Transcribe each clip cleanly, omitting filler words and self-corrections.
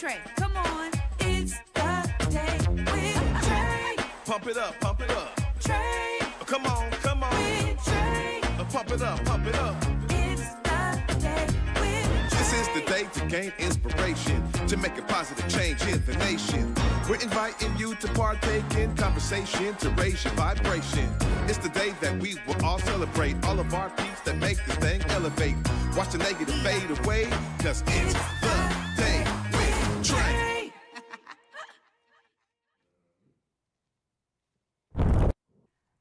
Trae. Come on, it's the day with Trae. Pump it up, pump it up. Trae. Come on, come on. With Trae. Pump it up, pump it up. It's the day with Trae. This is the day to gain inspiration, to make a positive change in the nation. We're inviting you to partake in conversation, to raise your vibration. It's the day that we will all celebrate all of our peeps that make this thing elevate. Watch the negative fade away, cause it's the day with Trae.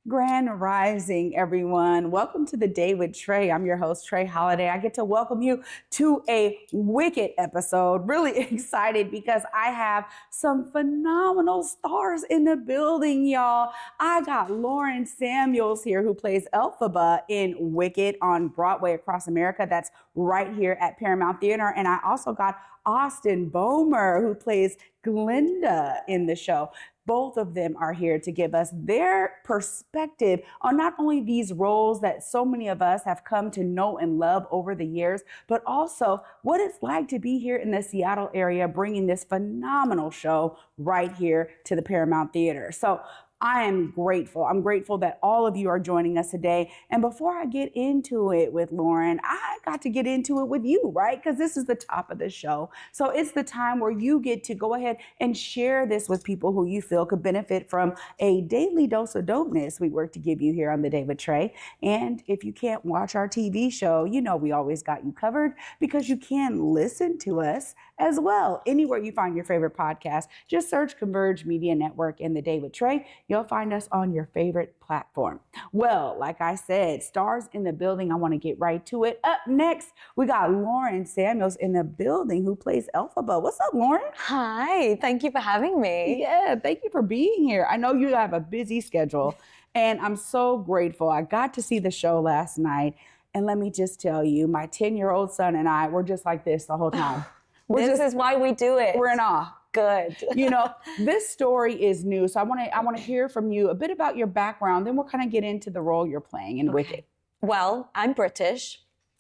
Grand Rising, everyone. Welcome to the Day with Trae. I'm your host, Trae Holiday. I get to welcome you to a Wicked episode. Really excited because I have some phenomenal stars in the building, y'all. I got Lauren Samuels here, who plays Elphaba in Wicked on Broadway across America. That's right here at Paramount Theater. And I also got Austen Bohmer, who plays Glinda in the show. Both of them are here to give us their perspective on not only these roles that so many of us have come to know and love over the years, but also what it's like to be here in the Seattle area, bringing this phenomenal show right here to the Paramount Theater. So I am grateful. I'm grateful that all of you are joining us today. And before I get into it with Lauren, I got to get into it with you, right? Because this is the top of the show. So it's the time where you get to go ahead and share this with people who you feel could benefit from a daily dose of dopeness we work to give you here on the Day with Trae. And if you can't watch our TV show, you know we always got you covered because you can listen to us as well. Anywhere you find your favorite podcast, just search Converge Media Network and the Day with Trae. You'll find us on your favorite platform. Well, like I said, stars in the building. I want to get right to it. Up next, we got Lauren Samuels in the building, who plays Elphaba. What's up, Lauren? Hi, thank you for having me. Yeah, thank you for being here. I know you have a busy schedule, and I'm so grateful. I got to see the show last night, and let me just tell you, my 10-year-old son and I were just like this the whole time. This is why we do it. We're in awe. Good. You know, this story is new, so I want to hear from you a bit about your background. Then we'll kind of get into the role you're playing in Wicked. Well, I'm British.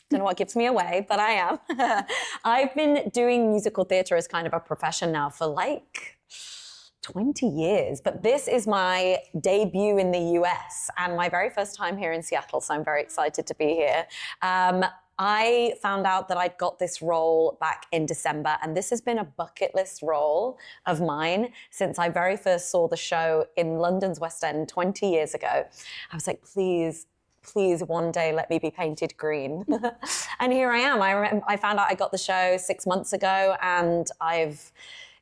Don't know what gives me away, but I am. I've been doing musical theatre as kind of a profession now for like 20 years, but this is my debut in the US and my very first time here in Seattle, so I'm very excited to be here. I found out that I'd got this role back in December, and this has been a bucket list role of mine since I very first saw the show in London's West End 20 years ago. I was like, please one day let me be painted green. And here I am. I found out I got the show 6 months ago, and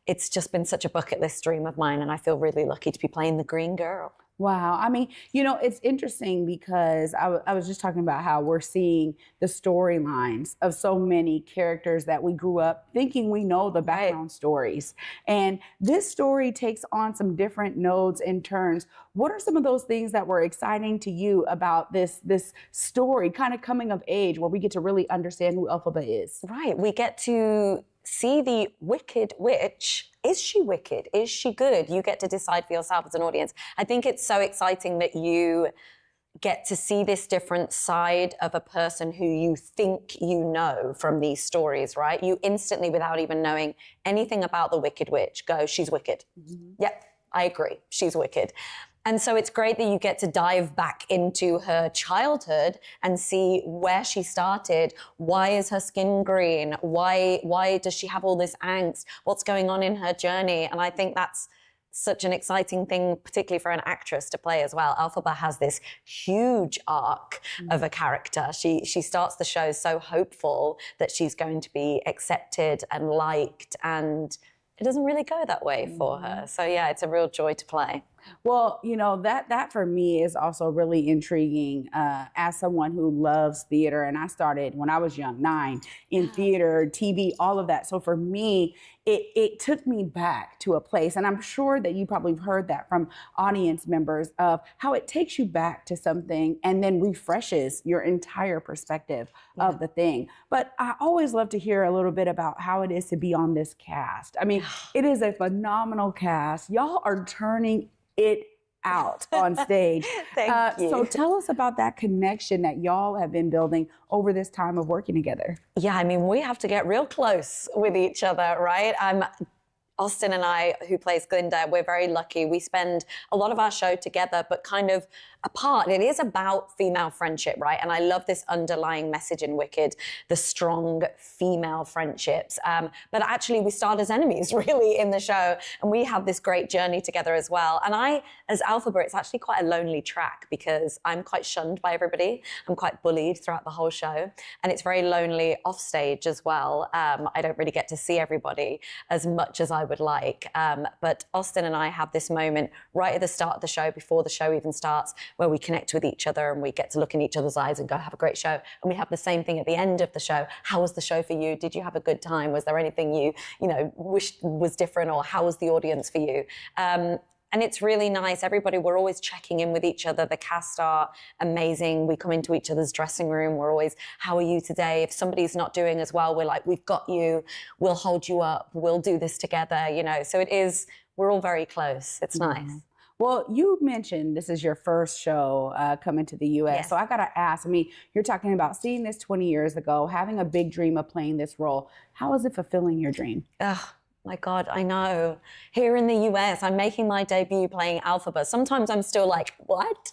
it's just been such a bucket list dream of mine, and I feel really lucky to be playing the green girl. Wow. I mean, you know, it's interesting because I was just talking about how we're seeing the storylines of so many characters that we grew up thinking we know the background stories. And this story takes on some different nodes and turns. What are some of those things that were exciting to you about this story, kind of coming of age, where we get to really understand who Elphaba is? Right. We get to see the wicked witch. Is she wicked? Is she good? You get to decide for yourself as an audience. I think it's so exciting that you get to see this different side of a person who you think you know from these stories, right? You instantly, without even knowing anything about the wicked witch, go, she's wicked. Mm-hmm. Yep, I agree, she's wicked. And so it's great that you get to dive back into her childhood and see where she started. Why is her skin green? Why does she have all this angst? What's going on in her journey? And I think that's such an exciting thing, particularly for an actress to play as well. Elphaba has this huge arc of a character. She starts the show so hopeful that she's going to be accepted and liked, and it doesn't really go that way for her. So yeah, it's a real joy to play. Well, you know, that for me is also really intriguing as someone who loves theater. And I started when I was young, 9, in theater, TV, all of that. So for me, it took me back to a place. And I'm sure that you probably heard that from audience members of how it takes you back to something and then refreshes your entire perspective of the thing. But I always love to hear a little bit about how it is to be on this cast. I mean, it is a phenomenal cast. Y'all are turning it out on stage. Thank you. So tell us about that connection that y'all have been building over this time of working together. Yeah, I mean, we have to get real close with each other, right? Austen and I, who plays Glinda, we're very lucky. We spend a lot of our show together, but kind of apart. It is about female friendship, right? And I love this underlying message in Wicked, the strong female friendships. But actually, we start as enemies, really, in the show. And we have this great journey together as well. And I, as Elphaba, it's actually quite a lonely track because I'm quite shunned by everybody. I'm quite bullied throughout the whole show. And it's very lonely off stage as well. I don't really get to see everybody as much as I would like. But Austen and I have this moment right at the start of the show, before the show even starts, where we connect with each other and we get to look in each other's eyes and go, have a great show. And we have the same thing at the end of the show. How was the show for you? Did you have a good time? Was there anything you wished was different, or how was the audience for you? And it's really nice. Everybody, we're always checking in with each other. The cast are amazing. We come into each other's dressing room. We're always, how are you today? If somebody's not doing as well, we're like, we've got you. We'll hold you up. We'll do this together, So it is, we're all very close. It's nice. Well, you mentioned this is your first show coming to the U.S. Yes. So I got to ask, you're talking about seeing this 20 years ago, having a big dream of playing this role. How is it fulfilling your dream? My God, I know. Here in the US, I'm making my debut playing Elphaba. Sometimes I'm still like, what?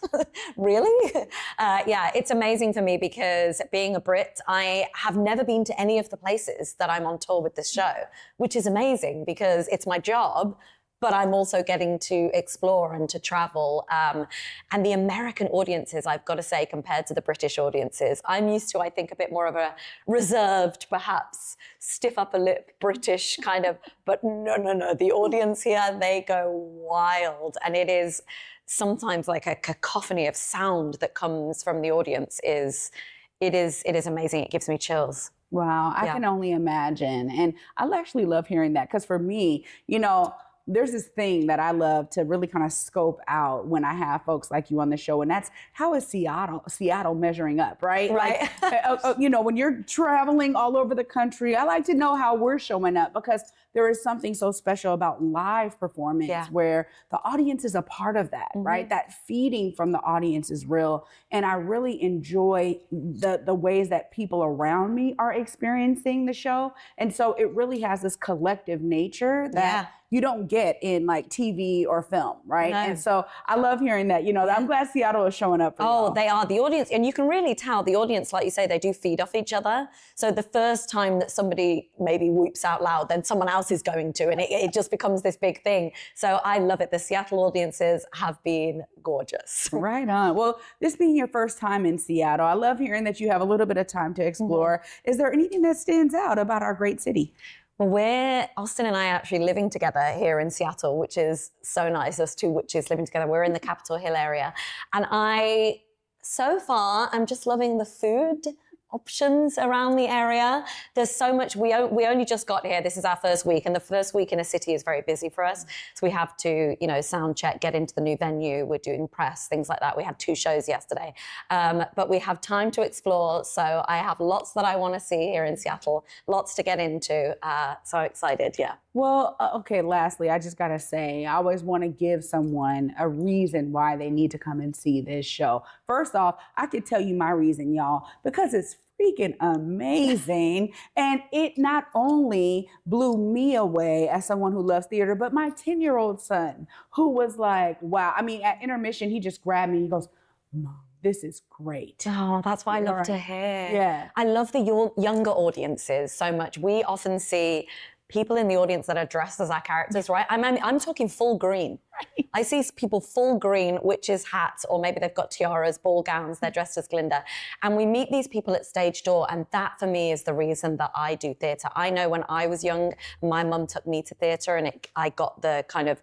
Really? Yeah, it's amazing for me because being a Brit, I have never been to any of the places that I'm on tour with this show, which is amazing because it's my job, but I'm also getting to explore and to travel. And the American audiences, I've got to say, compared to the British audiences, I'm used to, I think, a bit more of a reserved, perhaps stiff upper lip British kind of, but no. The audience here, they go wild. And it is sometimes like a cacophony of sound that comes from the audience. It is amazing. It gives me chills. Wow, I can only imagine. And I actually love hearing that because for me, there's this thing that I love to really kind of scope out when I have folks like you on the show, and that's how is Seattle measuring up, right? Right. Like, when you're traveling all over the country, I like to know how we're showing up because there is something so special about live performance where the audience is a part of that, right? That feeding from the audience is real. And I really enjoy the ways that people around me are experiencing the show. And so it really has this collective nature that you don't get in like TV or film, right? No. And so I love hearing that, I'm glad Seattle is showing up for you. They are. The audience, and you can really tell the audience, like you say, they do feed off each other. So the first time that somebody maybe whoops out loud, then someone else is going to, and it just becomes this big thing. So I love it. The Seattle audiences have been gorgeous. Right on. Well, this being your first time in Seattle, I love hearing that you have a little bit of time to explore. Is there anything that stands out about our great city? Well, Austen and I are actually living together here in Seattle, which is so nice. Us two witches living together. We're in the Capitol Hill area. And so far, I'm just loving the food options around the area. There's so much. We only just got here. This is our first week, and the first week in a city is very busy for us. So we have to, sound check, get into the new venue. We're doing press, things like that. We had 2 shows yesterday, but we have time to explore. So I have lots that I want to see here in Seattle, lots to get into. So excited, yeah. Well, okay, lastly, I just got to say, I always want to give someone a reason why they need to come and see this show. First off, I could tell you my reason, y'all, because it's freaking amazing. And it not only blew me away as someone who loves theater, but my 10-year-old son, who was like, wow. I mean, at intermission, he just grabbed me. He goes, Mom, this is great. Oh, that's what I love to hear. Yeah. I love the younger audiences so much. We often see people in the audience that are dressed as our characters, right? I'm talking full green. Right. I see people full green, witches' hats, or maybe they've got tiaras, ball gowns, they're dressed as Glinda. And we meet these people at stage door, and that for me is the reason that I do theatre. I know when I was young, my mum took me to theatre, and I got the kind of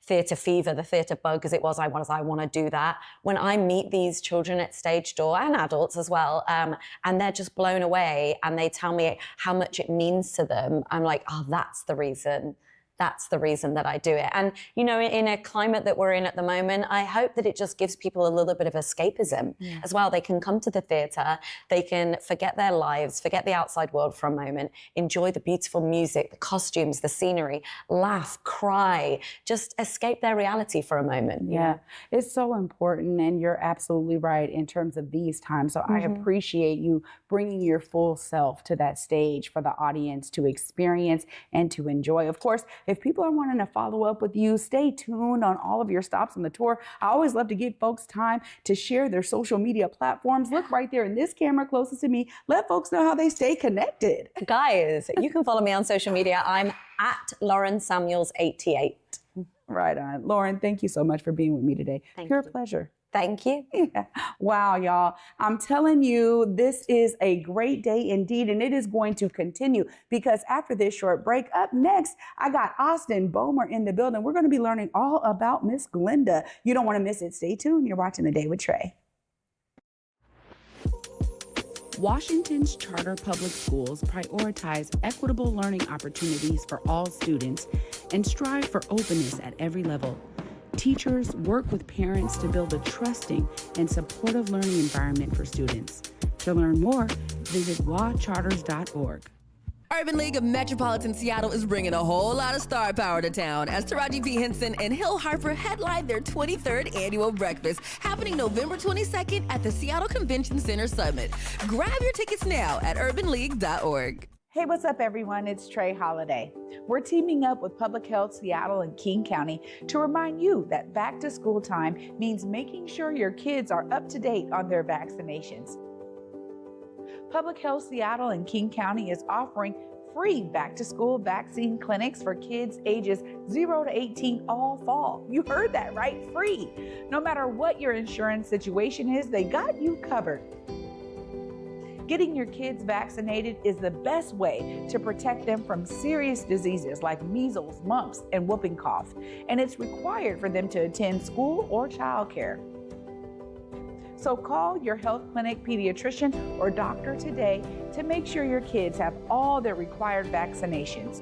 theatre fever, the theatre bug as it was. I want to do that. When I meet these children at stage door, and adults as well, and they're just blown away, and they tell me how much it means to them, I'm like, oh, that's the reason that's the reason that I do it. And, you know, in a climate that we're in at the moment, I hope that it just gives people a little bit of escapism as well. They can come to the theatre, they can forget their lives, forget the outside world for a moment, enjoy the beautiful music, the costumes, the scenery, laugh, cry, just escape their reality for a moment. Yeah, it's so important, and you're absolutely right in terms of these times. So I appreciate you bringing your full self to that stage for the audience to experience and to enjoy. Of course, if people are wanting to follow up with you, stay tuned on all of your stops on the tour. I always love to give folks time to share their social media platforms. Look right there in this camera closest to me. Let folks know how they stay connected. Guys, you can follow me on social media. I'm at Lauren Samuels 88. Right on. Lauren, thank you so much for being with me today. Pure pleasure. Thank you. Yeah. Wow, y'all. I'm telling you, this is a great day indeed, and it is going to continue because after this short break, up next, I got Austen Bohmer in the building. We're going to be learning all about Miss Glinda. You don't want to miss it. Stay tuned. You're watching The Day with Trae. Washington's charter public schools prioritize equitable learning opportunities for all students and strive for openness at every level. Teachers work with parents to build a trusting and supportive learning environment for students. To learn more, visit wacharters.org. Urban League of Metropolitan Seattle is bringing a whole lot of star power to town as Taraji P. Henson and Hill Harper headline their 23rd annual breakfast happening November 22nd at the Seattle Convention Center Summit. Grab your tickets now at urbanleague.org. Hey, what's up, everyone? It's Trae Holiday. We're teaming up with Public Health Seattle and King County to remind you that back to school time means making sure your kids are up to date on their vaccinations. Public Health Seattle and King County is offering free back to school vaccine clinics for kids ages 0 to 18 all fall. You heard that right, free. No matter what your insurance situation is, they got you covered. Getting your kids vaccinated is the best way to protect them from serious diseases like measles, mumps, and whooping cough, and it's required for them to attend school or childcare. So call your health clinic pediatrician or doctor today to make sure your kids have all their required vaccinations.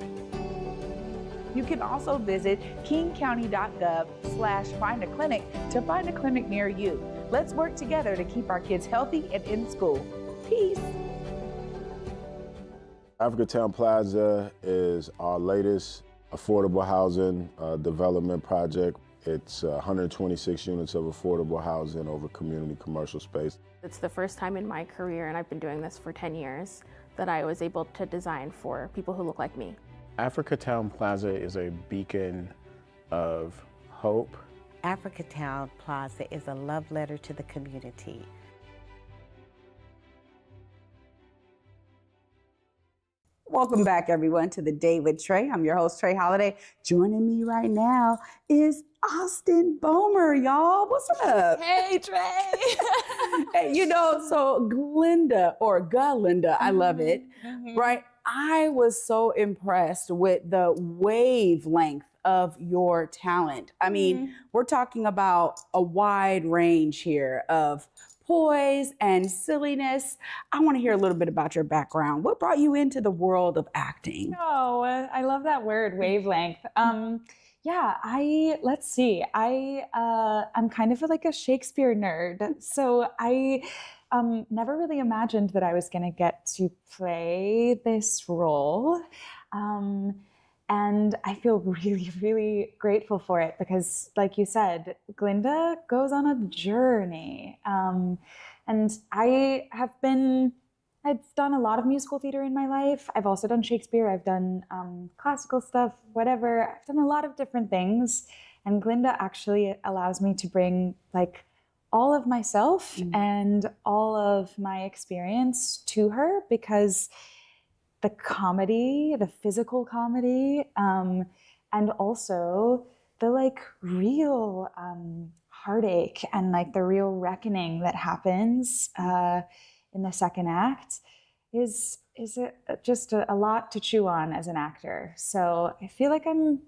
You can also visit kingcounty.gov/find a clinic to find a clinic near you. Let's work together to keep our kids healthy and in school. Peace. Africatown Plaza is our latest affordable housing development project. It's 126 units of affordable housing over community commercial space. It's the first time in my career, and I've been doing this for 10 years, that I was able to design for people who look like me. Africatown Plaza is a beacon of hope. Africatown Plaza is a love letter to the community. Welcome back, everyone, to The Day with Trae. I'm your host, Trae Holiday. Joining me right now is Austen Bohmer, y'all. What's up? Hey, Trae. Hey, you know, so Glinda or Glinda, I love it, right? I was so impressed with the wavelength of your talent. I mean, we're talking about a wide range here of poise and silliness. I want to hear a little bit about your background. What brought you into the world of acting? Oh, I love that word, wavelength. Let's see. I'm kind of like a Shakespeare nerd. So I never really imagined that I was going to get to play this role. And I feel really, really grateful for it because, like you said, Glinda goes on a journey. And I've done a lot of musical theater in my life. I've also done Shakespeare. I've done classical stuff, whatever. I've done a lot of different things. And Glinda actually allows me to bring like all of myself and all of my experience to her because the comedy, the physical comedy, and also the like real heartache and like the real reckoning that happens in the second act is just a lot to chew on as an actor. So I feel like I'm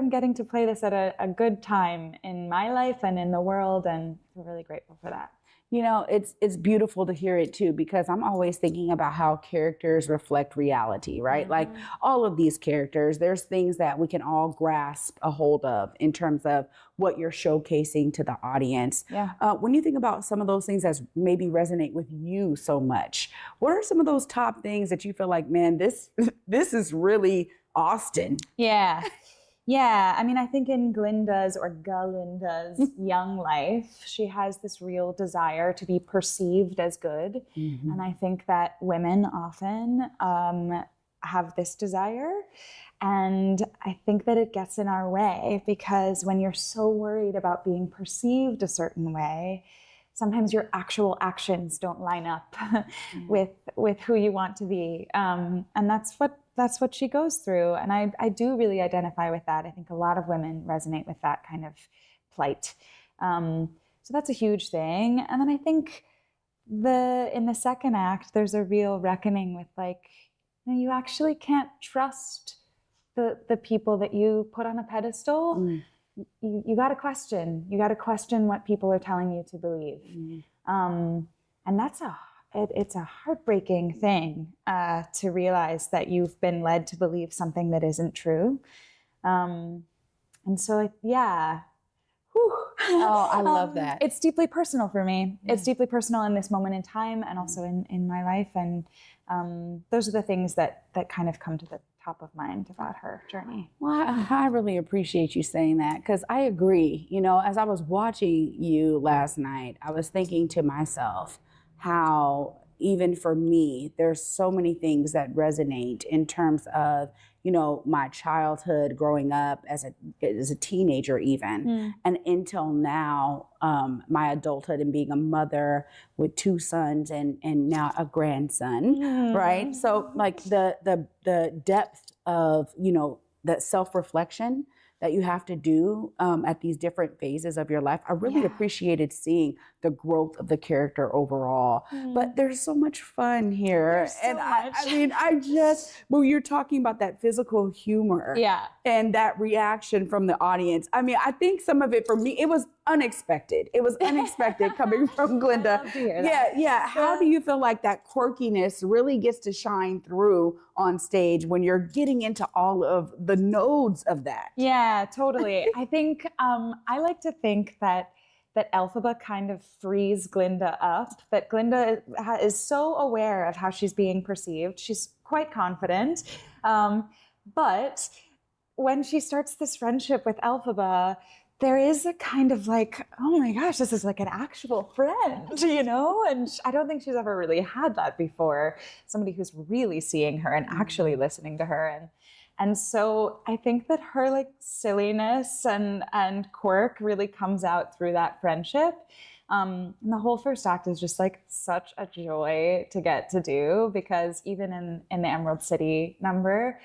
getting to play this at a good time in my life and in the world, and I'm really grateful for that. You know, it's beautiful to hear it too, because I'm always thinking about how characters reflect reality, right? Like all of these characters, there's things that we can all grasp a hold of in terms of what you're showcasing to the audience. Yeah. When you think about some of those things that maybe resonate with you so much, what are some of those top things that you feel like, man, this is really Austen? Yeah. Yeah, I mean, I think in Glinda's or Galinda's young life, she has this real desire to be perceived as good. And I think that women often have this desire. And I think that it gets in our way, because when you're so worried about being perceived a certain way, sometimes your actual actions don't line up with who you want to be. And that's what she goes through. And I do really identify with that. I think a lot of women resonate with that kind of plight. So that's a huge thing. And then I think in the second act, there's a real reckoning with, like, you actually can't trust the people that you put on a pedestal. You got to question. You got to question what people are telling you to believe. And it's a heartbreaking thing to realize that you've been led to believe something that isn't true. And so, yeah. Whew. Oh, I love that. It's deeply personal for me. It's deeply personal in this moment in time, and also in my life. And those are the things that kind of come to the top of mind about her journey. Well, I really appreciate you saying that, because I agree. You know, as I was watching you last night, I was thinking to myself how even for me, there's so many things that resonate in terms of, you know, my childhood growing up as a teenager even, and until now, my adulthood and being a mother with 2 sons and now a grandson, right? So like the depth of, you know, that self-reflection that you have to do at these different phases of your life. I really appreciated seeing the growth of the character overall. But there's so much fun here. There's so much. I mean, when you're talking about that physical humor and that reaction from the audience, I mean, I think some of it for me, it was unexpected. It was unexpected coming from Glinda. I love to hear that. Yeah. How do you feel like that quirkiness really gets to shine through on stage when you're getting into all of the nodes of that? Yeah, totally. I think I like to think that Elphaba kind of frees Glinda up, that Glinda is so aware of how she's being perceived. She's quite confident. But when she starts this friendship with Elphaba, there is a kind of like, oh my gosh, this is like an actual friend, you know? And I don't think she's ever really had that before. Somebody who's really seeing her and actually listening to her. And so I think that her like silliness and quirk really comes out through that friendship. And the whole first act is just like such a joy to get to do, because even in the Emerald City number,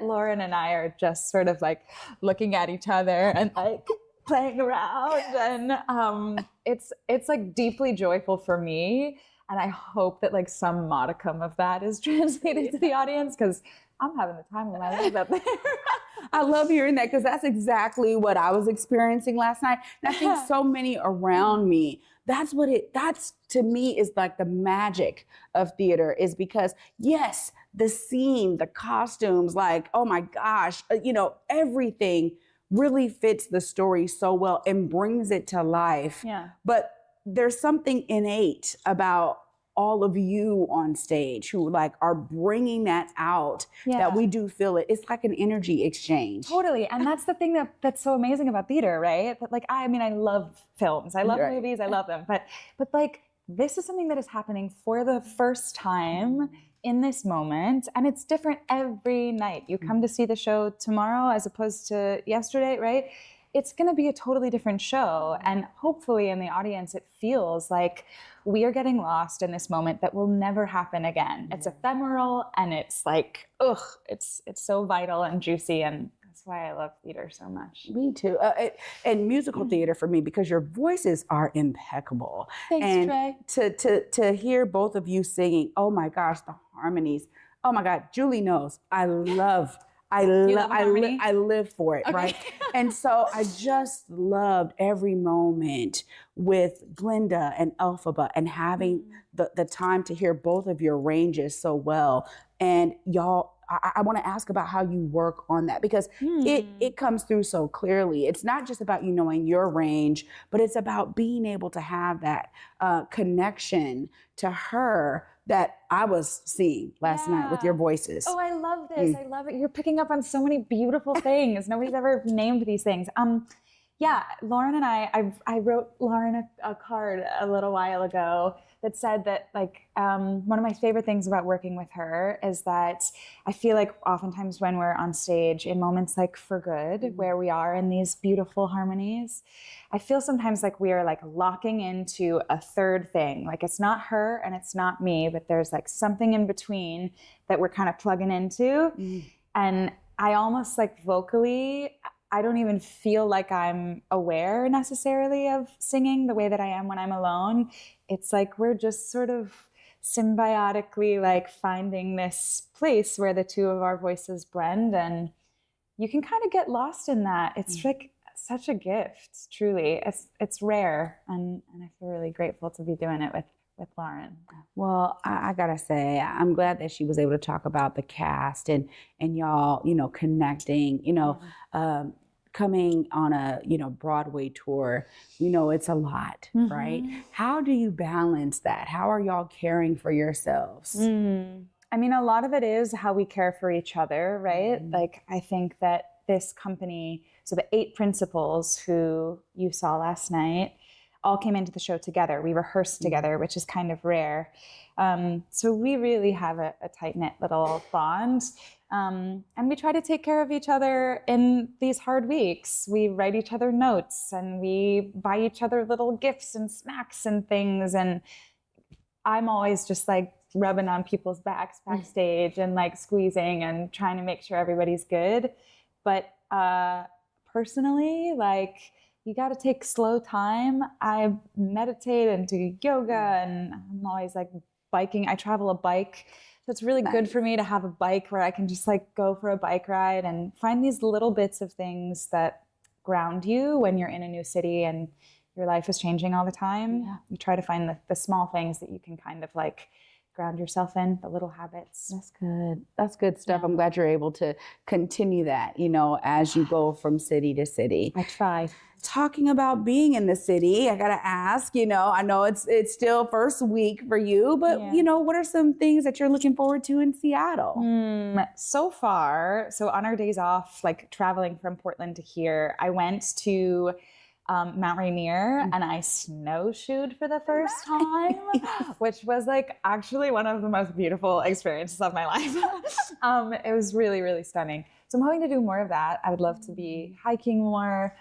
Lauren and I are just sort of like looking at each other and like playing around. And it's like deeply joyful for me. And I hope that like some modicum of that is translated to the audience, because I'm having the time of my life up there. I love hearing that, because that's exactly what I was experiencing last night. And I think so many around me, that's to me is like the magic of theater, is because yes, the scene, the costumes, like, oh my gosh, you know, everything really fits the story so well and brings it to life. Yeah. But there's something innate about all of you on stage who like are bringing that out, that we do feel it. It's like an energy exchange. Totally. And that's the thing that's so amazing about theater, right? That like, I mean, I love films, I love movies, I love them, but like, this is something that is happening for the first time in this moment, and it's different every night. You come to see the show tomorrow as opposed to yesterday, right? It's going to be a totally different show. And hopefully in the audience, it feels like we are getting lost in this moment that will never happen again. It's ephemeral, and it's like, it's so vital and juicy. And that's why I love theater so much. Me too. And musical theater for me, because your voices are impeccable. Thanks, and Trae. to hear both of you singing, oh my gosh, the harmonies. Oh my God, Julie knows. I love I love harmony? I live for it, right? And so I just loved every moment with Glinda and Elphaba and having the time to hear both of your ranges so well. And y'all, I want to ask about how you work on that, because it comes through so clearly. It's not just about you knowing your range, but it's about being able to have that connection to her that I was seeing last night with your voices. Oh, I love this. I love it. You're picking up on so many beautiful things. Nobody's ever named these things. Yeah, Lauren and I wrote Lauren a card a little while ago that said that, like, one of my favorite things about working with her is that I feel like oftentimes when we're on stage in moments like For Good, where we are in these beautiful harmonies, I feel sometimes like we are like locking into a third thing. Like, it's not her and it's not me, but there's like something in between that we're kind of plugging into. And I almost like vocally, I don't even feel like I'm aware necessarily of singing the way that I am when I'm alone. It's like we're just sort of symbiotically like finding this place where the two of our voices blend, and you can kind of get lost in that. It's like such a gift, truly. It's rare, and I feel really grateful to be doing it with Lauren. Well, I gotta say, I'm glad that she was able to talk about the cast and y'all, connecting, coming on a, Broadway tour, it's a lot, right? How do you balance that? How are y'all caring for yourselves? I mean, a lot of it is how we care for each other, right? Like, I think that this company, so the 8 principals who you saw last night, all came into the show together. We rehearsed together, which is kind of rare. So we really have a tight-knit little bond. And we try to take care of each other in these hard weeks. We write each other notes and we buy each other little gifts and snacks and things. And I'm always just like rubbing on people's backs backstage and like squeezing and trying to make sure everybody's good. But personally, like, you got to take slow time. I meditate and do yoga, and I'm always like biking. I travel a bike. So it's really good for me to have a bike where I can just like go for a bike ride and find these little bits of things that ground you when you're in a new city and your life is changing all the time. You try to find the small things that you can kind of like ground yourself in, the little habits. That's good. That's good stuff. I'm glad you're able to continue that, as you go from city to city. I try. Talking about being in the city, I gotta ask, I know it's still first week for you, but what are some things that you're looking forward to in Seattle? So far, on our days off, like traveling from Portland to here, I went to Mount Rainier and I snowshoed for the first time, which was like actually one of the most beautiful experiences of my life. It was really, really stunning. So I'm hoping to do more of that. I would love to be hiking more.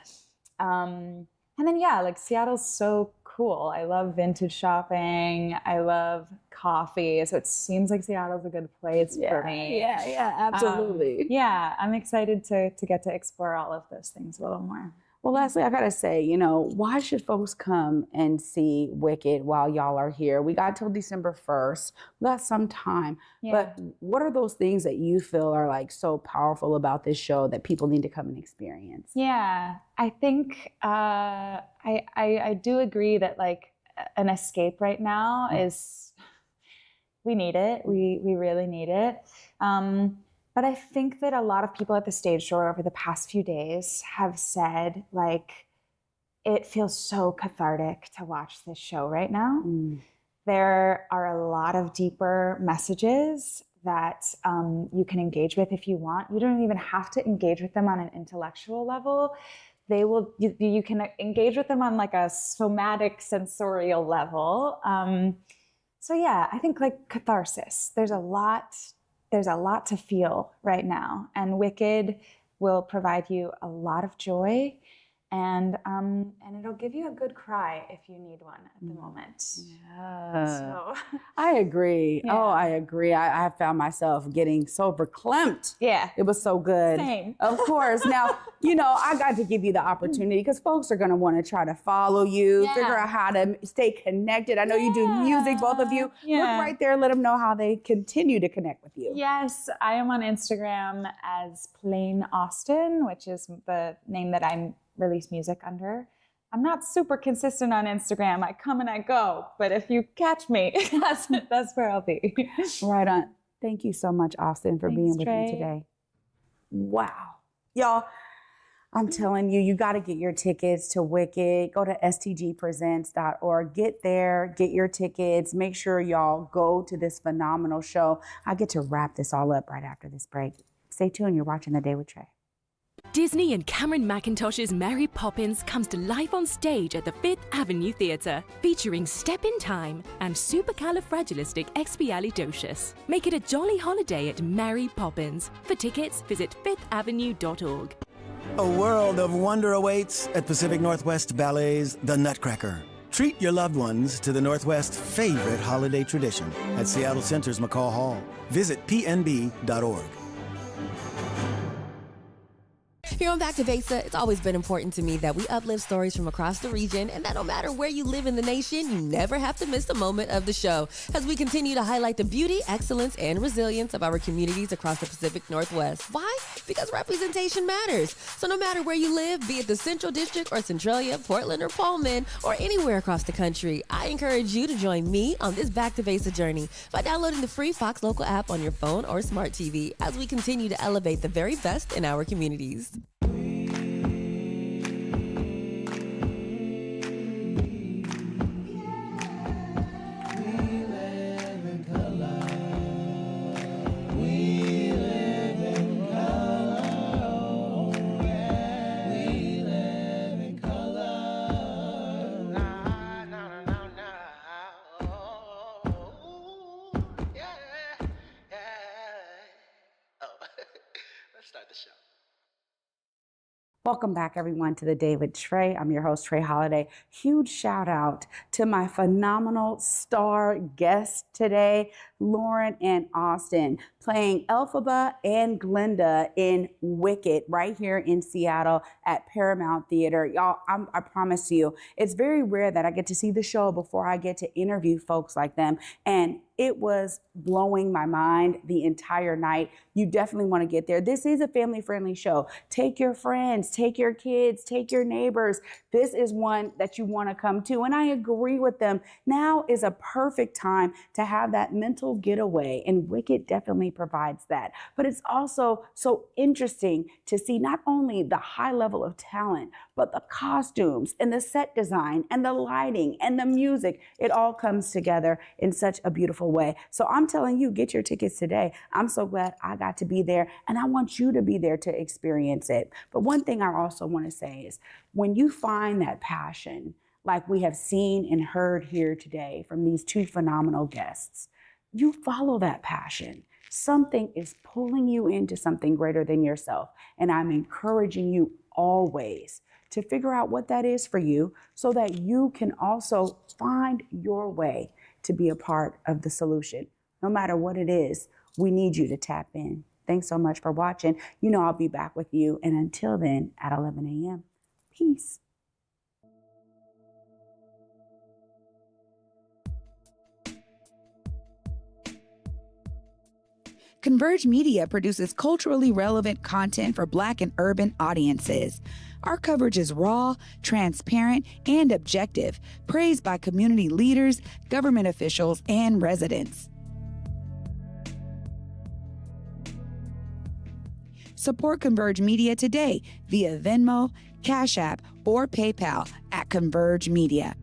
And then, like Seattle's so cool. I love vintage shopping. I love coffee. So it seems like Seattle's a good place for me. Yeah, absolutely. I'm excited to get to explore all of those things a little more. Well, lastly, I gotta say, why should folks come and see Wicked while y'all are here? We got till December 1st. We got some time. But what are those things that you feel are like so powerful about this show that people need to come and experience? Yeah, I think I do agree that like an escape right now is, we need it. We really need it. But I think that a lot of people at the stage door over the past few days have said, like, it feels so cathartic to watch this show right now. There are a lot of deeper messages that you can engage with if you want. You don't even have to engage with them on an intellectual level. They will. You can engage with them on like a somatic, sensorial level. So yeah, I think like catharsis. There's a lot to feel right now, and Wicked will provide you a lot of joy and it'll give you a good cry if you need one at the moment. Yeah. So I agree. Yeah. Oh, I agree. I found myself getting so verklempt. yeah, It was so good. same. Of course. Now, I got to give you the opportunity because folks are going to want to try to follow you, Yeah. figure out how to stay connected. I know you do music, both of you. Yeah. Look right there. Let them know how they continue to connect with you. Yes, I am on Instagram as Plain Austen, which is the name that I release music under. I'm not super consistent on Instagram. I come and I go, but if you catch me, that's where I'll be. Right on. Thank you so much, Austen, for being with Trae. me today. Wow. Y'all, I'm telling you, you got to get your tickets to Wicked. Go to stgpresents.org. Get there, get your tickets. Make sure y'all go to this phenomenal show. I get to wrap this all up right after this break. Stay tuned. You're watching The Day with Trae. Disney and Cameron Mackintosh's Mary Poppins comes to life on stage at the Fifth Avenue Theatre, featuring Step in Time and Supercalifragilisticexpialidocious. Make it a jolly holiday at Mary Poppins. For tickets, visit fifthavenue.org. A world of wonder awaits at Pacific Northwest Ballet's The Nutcracker. Treat your loved ones to the Northwest's favorite holiday tradition at Seattle Center's McCall Hall. Visit pnb.org. Here on Back to Vesa, it's always been important to me that we uplift stories from across the region and that no matter where you live in the nation, you never have to miss a moment of the show as we continue to highlight the beauty, excellence, and resilience of our communities across the Pacific Northwest. Why? Because representation matters. So no matter where you live, be it the Central District or Centralia, Portland or Pullman, or anywhere across the country, I encourage you to join me on this Back to Vesa journey by downloading the free Fox Local app on your phone or smart TV as we continue to elevate the very best in our communities. Welcome back, everyone, to The Day with Trae. I'm your host, Trae Holiday. Huge shout out to my phenomenal star guests today, Lauren and Austen, playing Elphaba and Glinda in Wicked right here in Seattle at Paramount Theater. Y'all, I promise you, it's very rare that I get to see the show before I get to interview folks like them. And it was blowing my mind the entire night. You definitely want to get there. This is a family-friendly show. Take your friends, take your kids, take your neighbors. This is one that you want to come to. And I agree with them. Now is a perfect time to have that mental getaway. And Wicked definitely provides that. But it's also so interesting to see not only the high level of talent, but the costumes and the set design and the lighting and the music. It all comes together in such a beautiful way. So I'm telling you, get your tickets today. I'm so glad I got to be there, and I want you to be there to experience it. But one thing I also want to say is when you find that passion, like we have seen and heard here today from these two phenomenal guests, you follow that passion. Something is pulling you into something greater than yourself. And I'm encouraging you always to figure out what that is for you so that you can also find your way to be a part of the solution. No matter what it is, we need you to tap in. Thanks so much for watching. You know I'll be back with you. And until then, at 11 a.m., peace. Converge Media produces culturally relevant content for Black and urban audiences. Our coverage is raw, transparent, and objective, praised by community leaders, government officials, and residents. Support Converge Media today via Venmo, Cash App, or PayPal at Converge Media.